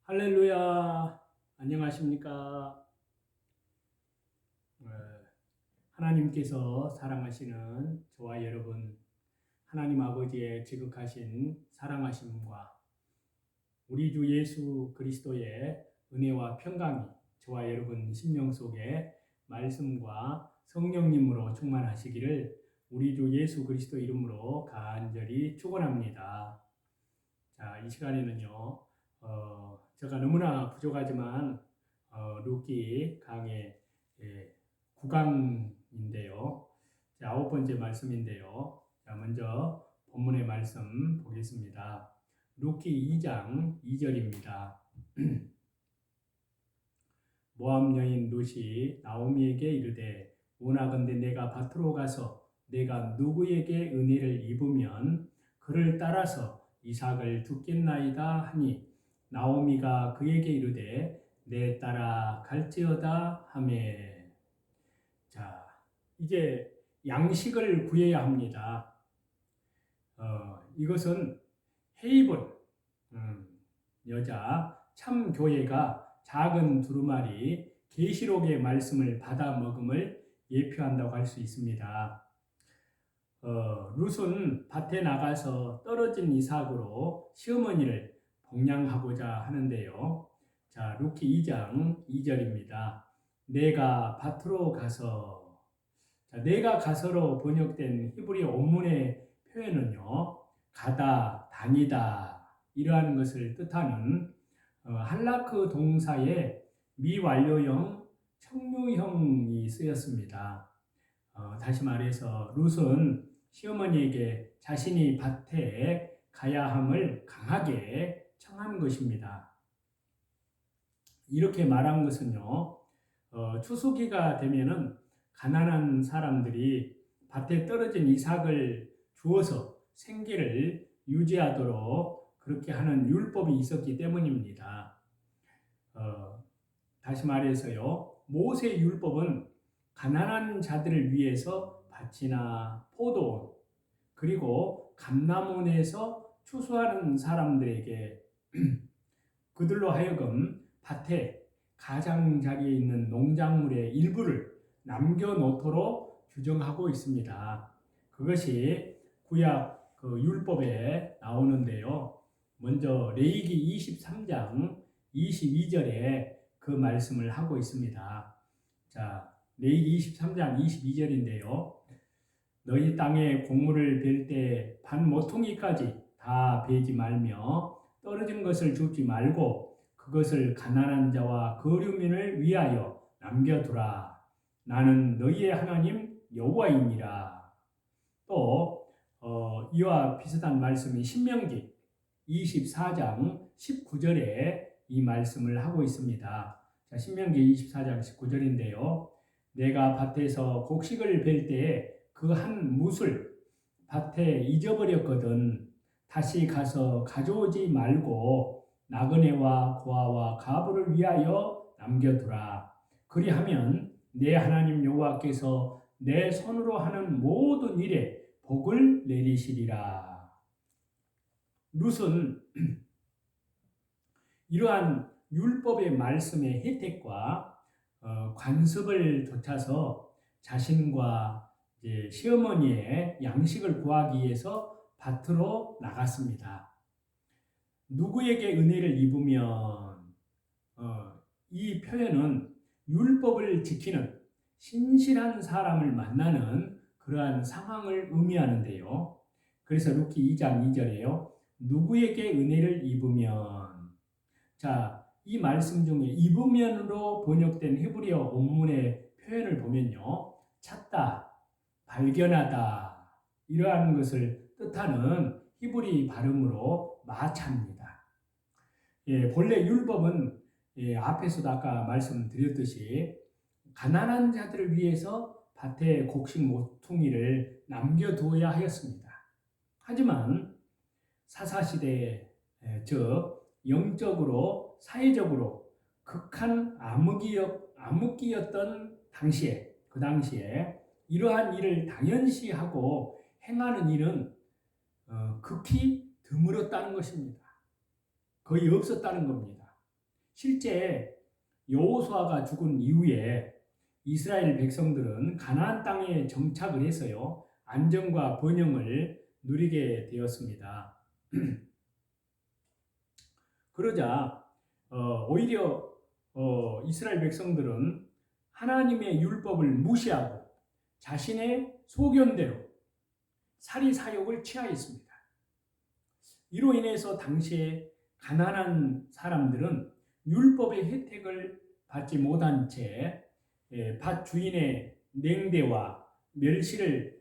할렐루야. 안녕하십니까? 어, 하나님께서 사랑하시는 저와 여러분, 하나님 아버지의 지극하신 사랑하심과 우리 주 예수 그리스도의 은혜와 평강이 저와 여러분 심령 속에 말씀과 성령님으로 충만하시기를 우리 주 예수 그리스도 이름으로 간절히 축원합니다. 자, 이 시간에는요, 제가 너무나 부족하지만 루키 강의 9강인데요. 자, 9번째 말씀인데요. 자, 먼저 본문의 말씀 보겠습니다. 루키 2장 2절입니다. 모압 여인 룻이 나오미에게 이르되 원하건대 내가 밭으로 가서 내가 누구에게 은혜를 입으면 그를 따라서 이삭을 두겠나이다 하니 나오미가 그에게 이르되 내 따라 갈지어다 하매. 자, 이제 양식을 구해야 합니다. 이것은 헤이본 여자 참 교회가 작은 두루마리 계시록의 말씀을 받아 먹음을 예표한다고 할 수 있습니다. 룻은 밭에 나가서 떨어진 이삭으로 시어머니를 봉양하고자 하는데요. 자, 루키 2장 2절입니다. 내가 밭으로 가서. 자, 내가 가서로 번역된 히브리 원문의 표현은요, 가다, 다니다 이러한 것을 뜻하는 할라크 동사의 미완료형, 청류형이 쓰였습니다. 다시 말해서 룻은 시어머니에게 자신이 밭에 가야 함을 강하게 청한 것입니다. 이렇게 말한 것은요, 추수기가 되면은 가난한 사람들이 밭에 떨어진 이삭을 주어서 생계를 유지하도록 그렇게 하는 율법이 있었기 때문입니다. 다시 말해서요, 모세 율법은 가난한 자들을 위해서 밭이나 포도원 그리고 감람원에서 추수하는 사람들에게 그들로 하여금 밭에 가장자리에 있는 농작물의 일부를 남겨놓도록 규정하고 있습니다. 그것이 구약 그 율법에 나오는데요. 먼저 레위기 23장 22절에 그 말씀을 하고 있습니다. 자, 레위기 23장 22절인데요. 너희 땅에 곡물을 벨 때 반 모퉁이까지 다 베지 말며 떨어진 것을 줍지 말고 그것을 가난한 자와 거류민을 위하여 남겨두라. 나는 너희의 하나님 여호와이니라. 또 이와 비슷한 말씀이 신명기 24장 19절에 이 말씀을 하고 있습니다. 자, 신명기 24장 19절인데요. 내가 밭에서 곡식을 벨 때에 그 한 뭇을 밭에 잊어버렸거든 다시 가서 가져오지 말고 나그네와 고아와 가부를 위하여 남겨두라. 그리하면 내 하나님 여호와께서 내 손으로 하는 모든 일에 복을 내리시리라. 룻은 이러한 율법의 말씀의 혜택과 관습을 좇아서 자신과 이제 시어머니의 양식을 구하기 위해서 밭으로 나갔습니다. 누구에게 은혜를 입으면 이 표현은 율법을 지키는 신실한 사람을 만나는 그러한 상황을 의미하는데요. 그래서 루키 2장 2절에요. 누구에게 은혜를 입으면. 자, 이 말씀 중에 입으면으로 번역된 히브리어 원문의 표현을 보면요. 찾다, 발견하다 이러한 것을 뜻하는 히브리 발음으로 마차입니다. 본래 율법은 앞에서도 아까 말씀드렸듯이 가난한 자들을 위해서 밭에 곡식 모퉁이를 남겨두어야 하였습니다. 하지만 사사시대 즉 영적으로 사회적으로 극한 암흑기였던 당시에 그 당시에 이러한 일을 당연시하고 행하는 일은 극히 드물었다는 것입니다. 거의 없었다는 겁니다. 실제 여호수아가 죽은 이후에 이스라엘 백성들은 가나안 땅에 정착을 해서요, 안정과 번영을 누리게 되었습니다. 그러자 오히려 이스라엘 백성들은 하나님의 율법을 무시하고 자신의 소견대로 사리사욕을 취하였습니다. 이로 인해서 당시에 가난한 사람들은 율법의 혜택을 받지 못한 채 밭 주인의 냉대와 멸시를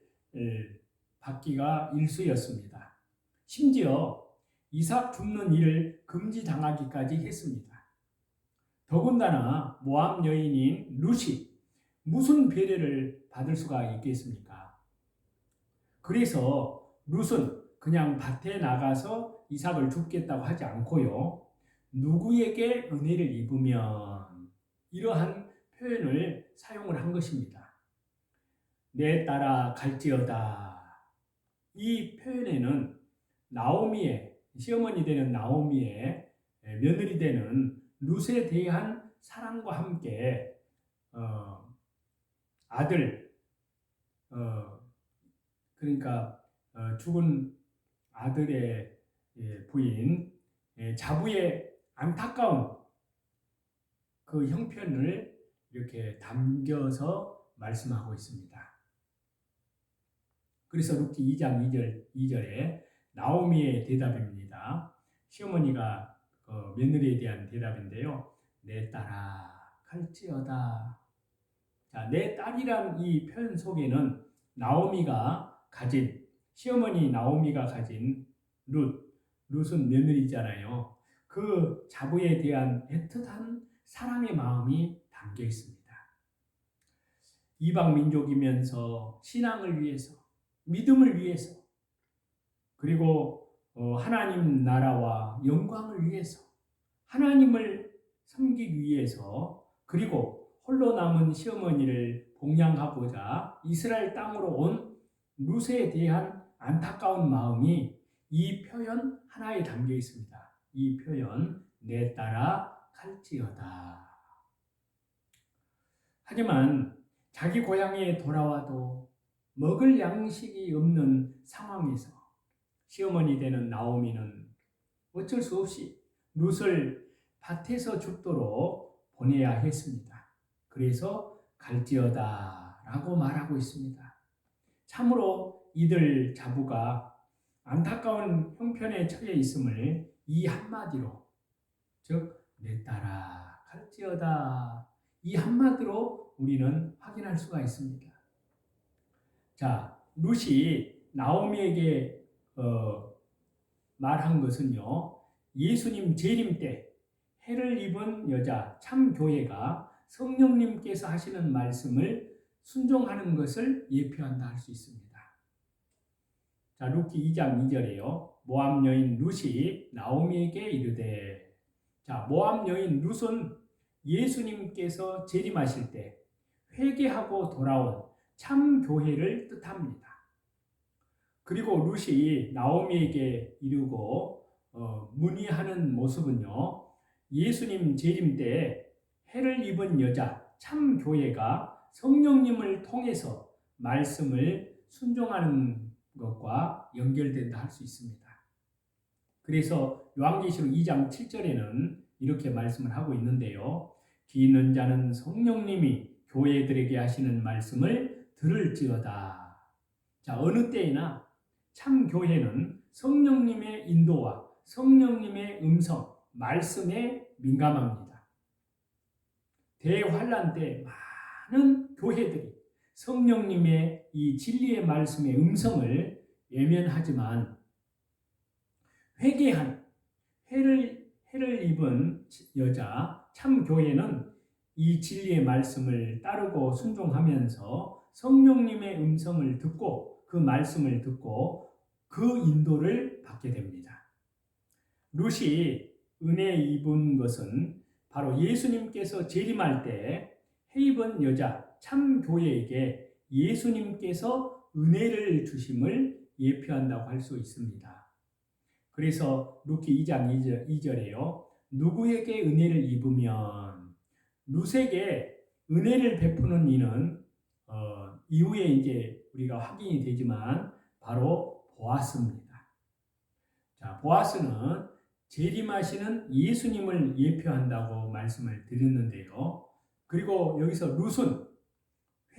받기가 일쑤였습니다. 심지어 이삭 줍는 일을 금지당하기까지 했습니다. 더군다나 모압 여인인 룻이 무슨 배려를 받을 수가 있겠습니까? 그래서 룻은 그냥 밭에 나가서 이삭을 줍겠다고 하지 않고요, 누구에게 은혜를 입으면 이러한 표현을 사용을 한 것입니다. 내 딸아 갈지어다. 이 표현에는 나오미의, 시어머니 되는 나오미의 며느리 되는 룻에 대한 사랑과 함께 아들, 그러니까 죽은 아들의 부인 자부의 안타까운 그 형편을 이렇게 담겨서 말씀하고 있습니다. 그래서 룻기 2장 2절에 나오미의 대답입니다. 시어머니가 며느리에 대한 대답인데요. 내 딸아 갈지어다. 자, 내 딸이란 이 표현 속에는 나오미가 가진, 시어머니 나오미가 가진 룻은 며느리잖아요. 그 자부에 대한 애틋한 사랑의 마음이 담겨 있습니다. 이방 민족이면서 신앙을 위해서, 믿음을 위해서, 그리고 하나님 나라와 영광을 위해서, 하나님을 섬기기 위해서, 그리고 홀로 남은 시어머니를 봉양하고자 이스라엘 땅으로 온 룻에 대한 안타까운 마음이 이 표현 하나에 담겨 있습니다. 이 표현, 내 딸아 갈지어다. 하지만 자기 고향에 돌아와도 먹을 양식이 없는 상황에서 시어머니 되는 나오미는 어쩔 수 없이 룻을 밭에서 죽도록 보내야 했습니다. 그래서 갈지어다 라고 말하고 있습니다. 참으로 이들 자부가 안타까운 형편에 처해 있음을 이 한마디로, 즉 내 딸아 갈지어다, 이 한마디로 우리는 확인할 수가 있습니다. 자, 룻이 나오미에게 말한 것은요, 예수님 재림 때 해를 입은 여자 참교회가 성령님께서 하시는 말씀을 순종하는 것을 예표한다 할 수 있습니다. 자, 룻기 2장 2절에요. 모압 여인 룻이 나오미에게 이르되, 자, 모압 여인 룻은 예수님께서 재림하실 때 회개하고 돌아온 참 교회를 뜻합니다. 그리고 룻이 나오미에게 이르고 문의하는 모습은요, 예수님 재림 때 해를 입은 여자 참 교회가 성령님을 통해서 말씀을 순종하는 것과 연결된다 할 수 있습니다. 그래서 요한계시록 2장 7절에는 이렇게 말씀을 하고 있는데요. 귀 있는 자는 성령님이 교회들에게 하시는 말씀을 들을지어다. 자, 어느 때이나 참 교회는 성령님의 인도와 성령님의 음성, 말씀에 민감합니다. 대환란 때 많은 교회들이 성령님의 이 진리의 말씀의 음성을 외면하지만 회개한 해를 입은 여자 참 교회는 이 진리의 말씀을 따르고 순종하면서 성령님의 음성을 듣고 그 말씀을 듣고 그 인도를 받게 됩니다. 룻이 은혜 입은 것은 바로 예수님께서 재림할 때 해 입은 여자 참 교회에게 예수님께서 은혜를 주심을 예표한다고 할 수 있습니다. 그래서 룻기 2장 2절에요. 누구에게 은혜를 입으면 룻에게 은혜를 베푸는 이는 이후에 이제 우리가 확인이 되지만 바로 보아스입니다. 자, 보아스는 재림하시는 예수님을 예표한다고 말씀을 드렸는데요. 그리고 여기서 룻은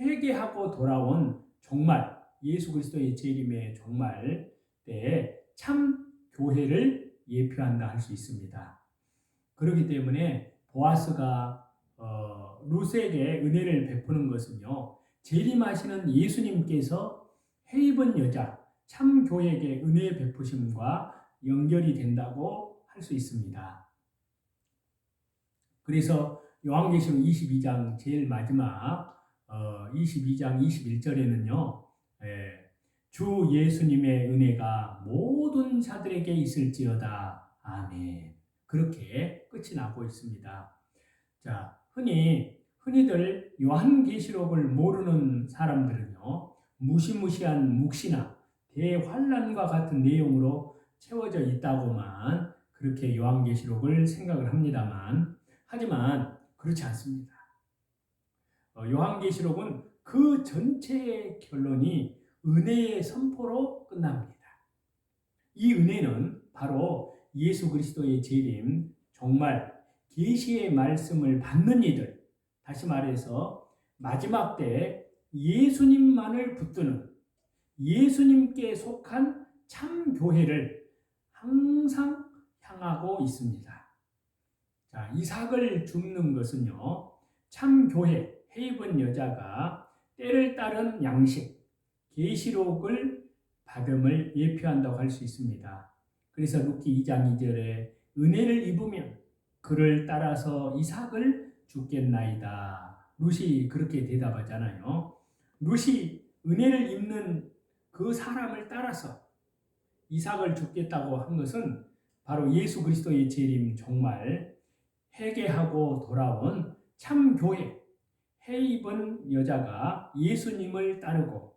회개하고 돌아온 종말, 예수 그리스도의 재림의 종말 때에 참 교회를 예표한다 할 수 있습니다. 그렇기 때문에 보아스가 룻에게 은혜를 베푸는 것은요, 재림하시는 예수님께서 해 입은 여자, 참 교회에게 은혜 베푸심과 연결이 된다고 할 수 있습니다. 그래서 요한계시록 22장 제일 마지막 22장 21절에는요. 주 예수님의 은혜가 모든 자들에게 있을지어다. 아멘. 그렇게 끝이 나고 있습니다. 자, 흔히들 요한계시록을 모르는 사람들은요. 무시무시한 묵시나 대환란과 같은 내용으로 채워져 있다고만 그렇게 요한계시록을 생각을 합니다만, 하지만 그렇지 않습니다. 요한계시록은 그 전체의 결론이 은혜의 선포로 끝납니다. 이 은혜는 바로 예수 그리스도의 재림, 정말 계시의 말씀을 받는 이들, 다시 말해서 마지막 때 예수님만을 붙드는 예수님께 속한 참 교회를 항상 향하고 있습니다. 자, 이삭을 줍는 것은요, 참 교회, 해 입은 여자가 때를 따른 양식, 계시록을 받음을 예표한다고 할 수 있습니다. 그래서 룻기 2장 2절에 은혜를 입으면 그를 따라서 이삭을 줍겠나이다. 룻이 그렇게 대답하잖아요. 룻이 은혜를 입는 그 사람을 따라서 이삭을 줍겠다고 한 것은 바로 예수 그리스도의 재림 정말 회개하고 돌아온 참 교회, 해 입은 여자가 예수님을 따르고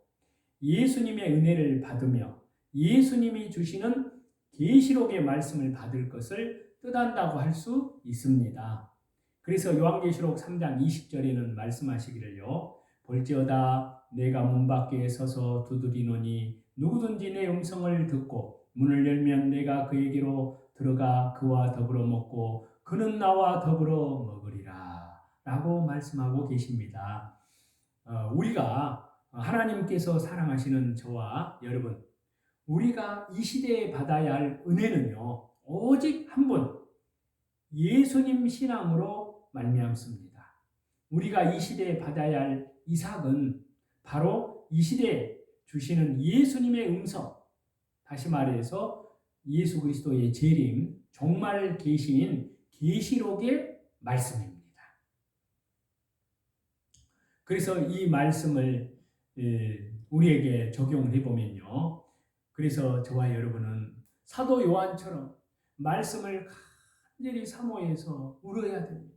예수님의 은혜를 받으며 예수님이 주시는 계시록의 말씀을 받을 것을 뜻한다고 할 수 있습니다. 그래서 요한계시록 3장 20절에는 말씀하시기를요. 볼지어다 내가 문 밖에 서서 두드리노니 누구든지 내 음성을 듣고 문을 열면 내가 그에게로 들어가 그와 더불어 먹고 그는 나와 더불어 먹으리라 라고 말씀하고 계십니다. 우리가 하나님께서 사랑하시는 저와 여러분, 우리가 이 시대에 받아야 할 은혜는요, 오직 한 분, 예수님 신앙으로 말미암습니다. 우리가 이 시대에 받아야 할 이삭은 바로 이 시대에 주시는 예수님의 음성, 다시 말해서 예수 그리스도의 재림, 정말 계시인 계시록의 말씀입니다. 그래서 이 말씀을 우리에게 적용을 해보면요. 그래서 저와 여러분은 사도 요한처럼 말씀을 간절히 사모해서 울어야 됩니다.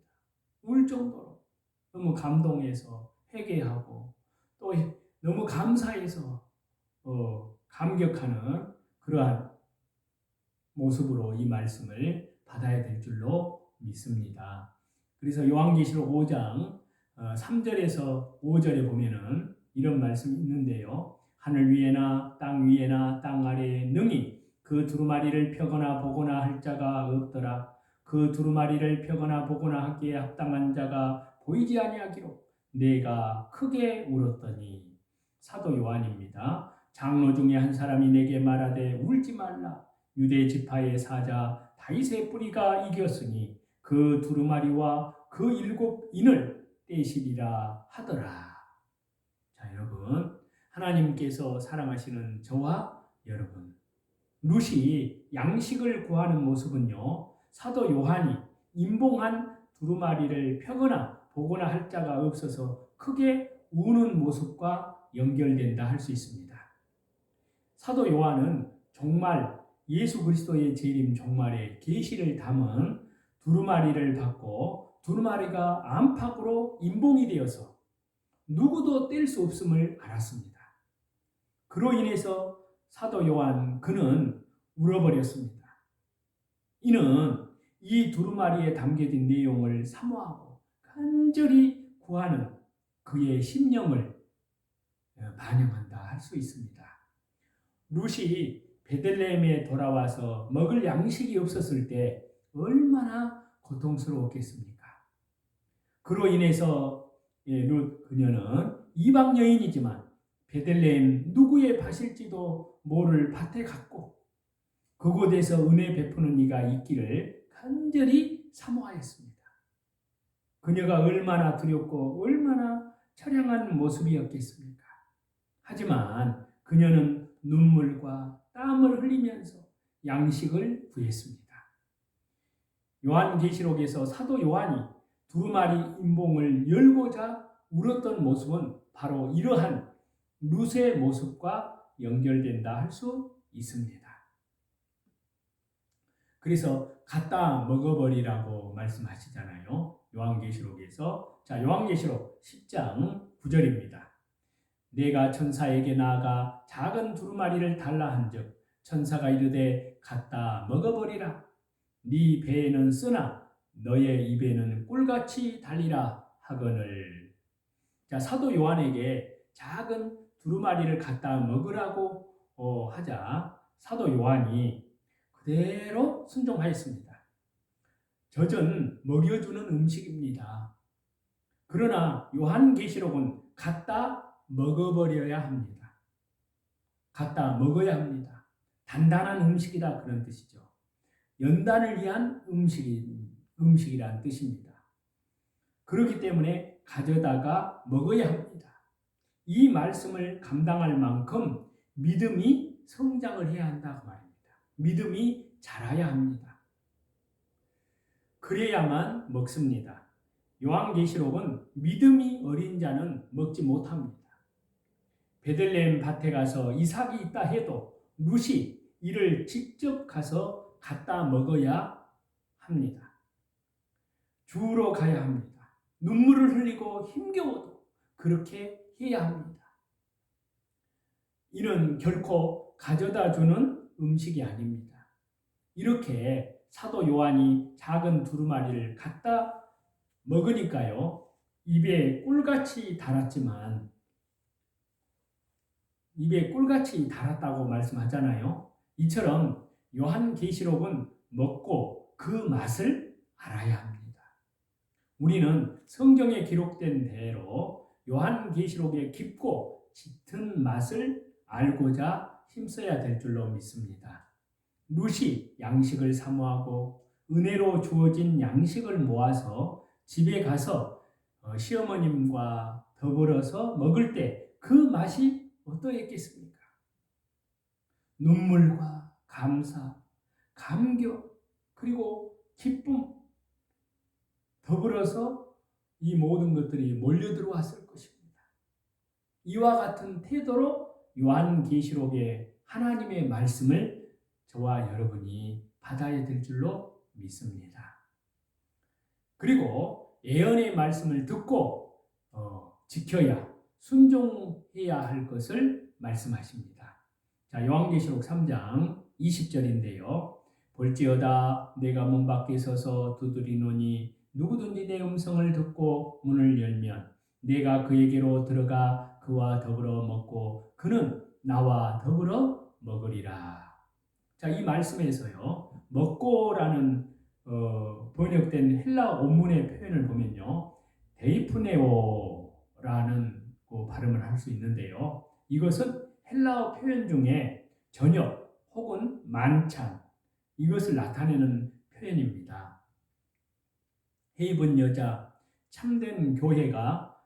울 정도로 너무 감동해서 회개하고 또 너무 감사해서 감격하는 그러한 모습으로 이 말씀을 받아야 될 줄로 믿습니다. 그래서 요한계시록 5장 3절에서 5절에 보면은 이런 말씀이 있는데요. 하늘 위에나 땅 위에나 땅 아래에 능히 그 두루마리를 펴거나 보거나 할 자가 없더라. 그 두루마리를 펴거나 보거나 하기에 합당한 자가 보이지 아니하기로 내가 크게 울었더니. 사도 요한입니다. 장로 중에 한 사람이 내게 말하되 울지 말라. 유대 지파의 사자 다윗의 뿌리가 이겼으니 그 두루마리와 그 7인을 떼시리라 하더라. 자, 여러분, 하나님께서 사랑하시는 저와 여러분, 룻이 양식을 구하는 모습은요, 사도 요한이 임봉한 두루마리를 펴거나 보거나 할 자가 없어서 크게 우는 모습과 연결된다 할 수 있습니다. 사도 요한은 정말 예수 그리스도의 재림 종말의 계시를 담은 두루마리를 받고 두루마리가 안팎으로 임봉이 되어서 누구도 뗄 수 없음을 알았습니다. 그로 인해서 사도 요한 그는 울어버렸습니다. 이는 이 두루마리에 담겨진 내용을 사모하고 간절히 구하는 그의 심령을 반영한다 할 수 있습니다. 룻이 베들레헴에 돌아와서 먹을 양식이 없었을 때 얼마나 고통스러웠겠습니까? 그로 인해서 룻 그녀는 이방 여인이지만 베들레헴 누구의 밭일지도 모를 밭에 갔고 그곳에서 은혜 베푸는 이가 있기를 간절히 사모하였습니다. 그녀가 얼마나 두렵고 얼마나 처량한 모습이었겠습니까? 하지만 그녀는 눈물과 땀을 흘리면서 양식을 구했습니다. 요한계시록에서 사도 요한이 두루마리 임봉을 열고자 울었던 모습은 바로 이러한 룻의 모습과 연결된다 할 수 있습니다. 그래서 갖다 먹어버리라고 말씀하시잖아요. 요한계시록에서. 자, 요한계시록 10장 9절입니다. 내가 천사에게 나아가 작은 두루마리를 달라 한즉 천사가 이르되 갖다 먹어버리라. 네 배에는 쓰나 너의 입에는 꿀같이 달리라 하거늘. 자, 사도 요한에게 작은 두루마리를 갖다 먹으라고 하자 사도 요한이 그대로 순종하였습니다. 젖은 먹여주는 음식입니다. 그러나 요한계시록은 갖다 먹어버려야 합니다. 갖다 먹어야 합니다. 단단한 음식이다 그런 뜻이죠. 연단을 위한 음식이란 뜻입니다. 그렇기 때문에 가져다가 먹어야 합니다. 이 말씀을 감당할 만큼 믿음이 성장을 해야 한다고 말입니다. 믿음이 자라야 합니다. 그래야만 먹습니다. 요한계시록은 믿음이 어린 자는 먹지 못합니다. 베들레헴 밭에 가서 이삭이 있다 해도 룻이 이를 직접 가서 갖다 먹어야 합니다. 주우러 가야 합니다. 눈물을 흘리고 힘겨워도 그렇게 해야 합니다. 이는 결코 가져다 주는 음식이 아닙니다. 이렇게 사도 요한이 작은 두루마리를 갖다 먹으니까요. 입에 꿀같이 달았다고 말씀하잖아요. 이처럼 요한계시록은 먹고 그 맛을 알아야 합니다. 우리는 성경에 기록된 대로 요한계시록의 깊고 짙은 맛을 알고자 힘써야 될 줄로 믿습니다. 룻이 양식을 사모하고 은혜로 주어진 양식을 모아서 집에 가서 시어머님과 더불어서 먹을 때 그 맛이 어떠했겠습니까? 눈물과 감사, 감격, 그리고 기쁨 더불어서 이 모든 것들이 몰려들어왔을 것입니다. 이와 같은 태도로 요한계시록의 하나님의 말씀을 저와 여러분이 받아야 될 줄로 믿습니다. 그리고 예언의 말씀을 듣고 지켜야 순종해야 할 것을 말씀하십니다. 자, 요한계시록 3장 20절인데요. 볼지어다 내가 문 밖에 서서 두드리노니 누구든지 내 음성을 듣고 문을 열면 내가 그에게로 들어가 그와 더불어 먹고 그는 나와 더불어 먹으리라. 자, 이 말씀에서요. 먹고라는 번역된 헬라 원문의 표현을 보면요. 데이프네오라는 발음을 할 수 있는데요. 이것은 헬라어 표현 중에 저녁 혹은 만찬 이것을 나타내는 표현입니다. 해입은 여자, 참된 교회가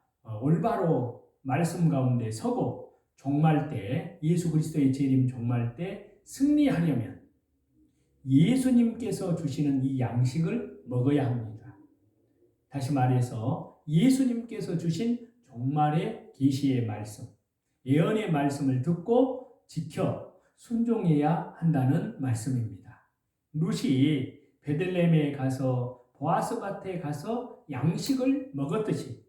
올바로 말씀 가운데 서고 종말 때 예수 그리스도의 재림 종말 때 승리하려면 예수님께서 주시는 이 양식을 먹어야 합니다. 다시 말해서 예수님께서 주신 종말의 계시의 말씀, 예언의 말씀을 듣고 지켜 순종해야 한다는 말씀입니다. 룻이 베들레헴에 가서 보아스 밭에 가서 양식을 먹었듯이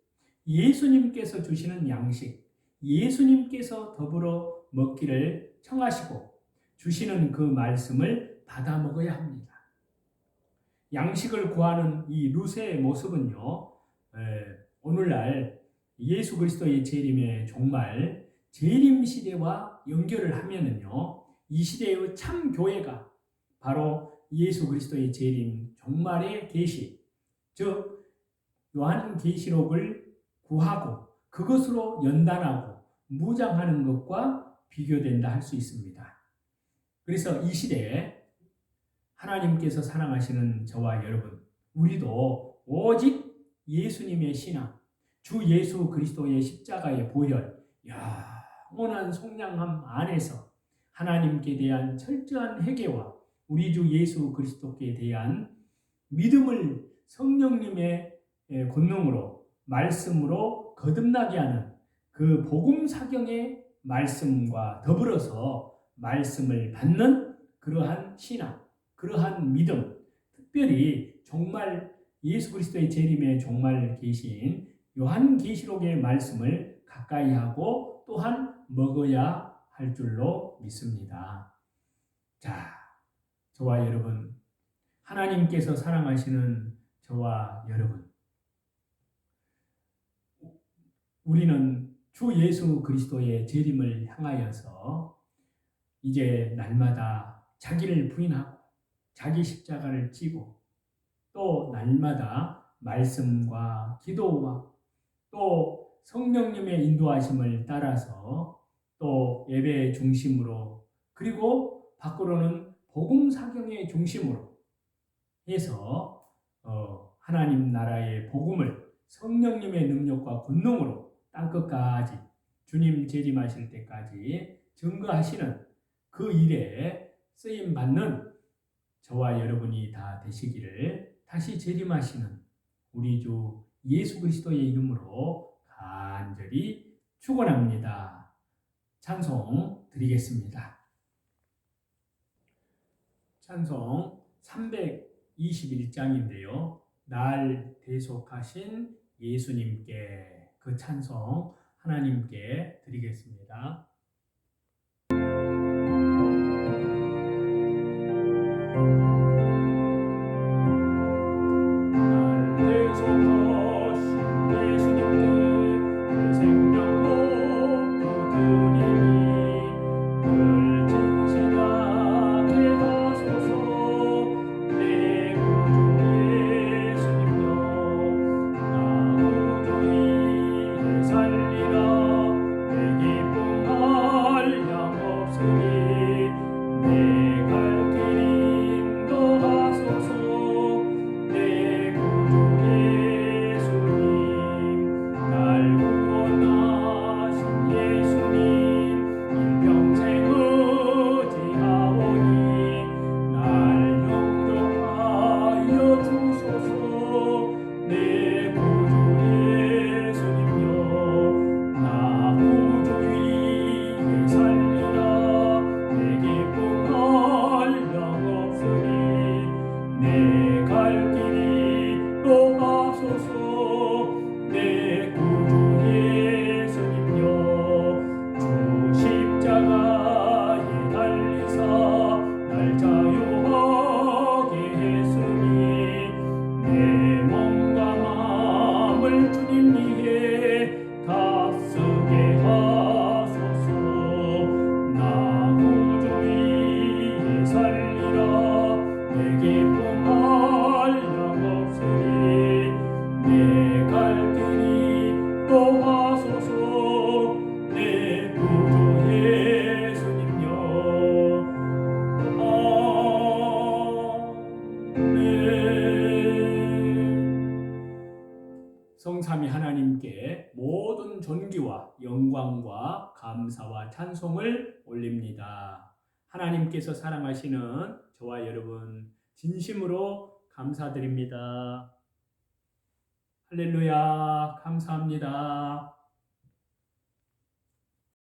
예수님께서 주시는 양식, 예수님께서 더불어 먹기를 청하시고 주시는 그 말씀을 받아 먹어야 합니다. 양식을 구하는 이 루세의 모습은요, 오늘날 예수 그리스도의 재림에 정말 재림 시대와 연결을 하면은요, 이 시대의 참 교회가 바로 예수 그리스도의 재림 종말의 계시, 즉 요한계시록을 구하고 그것으로 연단하고 무장하는 것과 비교된다 할 수 있습니다. 그래서 이 시대에 하나님께서 사랑하시는 저와 여러분, 우리도 오직 예수님의 신앙, 주 예수 그리스도의 십자가의 보혈, 영원한 속량함 안에서 하나님께 대한 철저한 회개와 우리 주 예수 그리스도께 대한 믿음을 성령님의 권능으로 말씀으로 거듭나게 하는 그 복음 사경의 말씀과 더불어서 말씀을 받는 그러한 신앙, 그러한 믿음, 특별히 정말 예수 그리스도의 재림에 정말 계신 요한계시록의 말씀을 가까이 하고 또한 먹어야 할 줄로 믿습니다. 자, 저와 여러분, 하나님께서 사랑하시는 저와 여러분, 우리는 주 예수 그리스도의 재림을 향하여서 이제 날마다 자기를 부인하고 자기 십자가를 지고 또 날마다 말씀과 기도와 또 성령님의 인도하심을 따라서 또 예배의 중심으로 그리고 밖으로는 복음 사경의 중심으로 해서 하나님 나라의 복음을 성령님의 능력과 권능으로 땅끝까지 주님 재림하실 때까지 증거하시는 그 일에 쓰임 받는 저와 여러분이 다 되시기를 다시 재림하시는 우리 주 예수 그리스도의 이름으로 간절히 축원합니다. 찬송 드리겠습니다. 찬송 321장인데요. 날 대속하신 예수님께, 그 찬송 하나님께 드리겠습니다. 성삼위 하나님께 모든 존귀와 영광과 감사와 찬송을 올립니다. 하나님께서 사랑하시는 저와 여러분 진심으로 감사드립니다. 할렐루야, 감사합니다.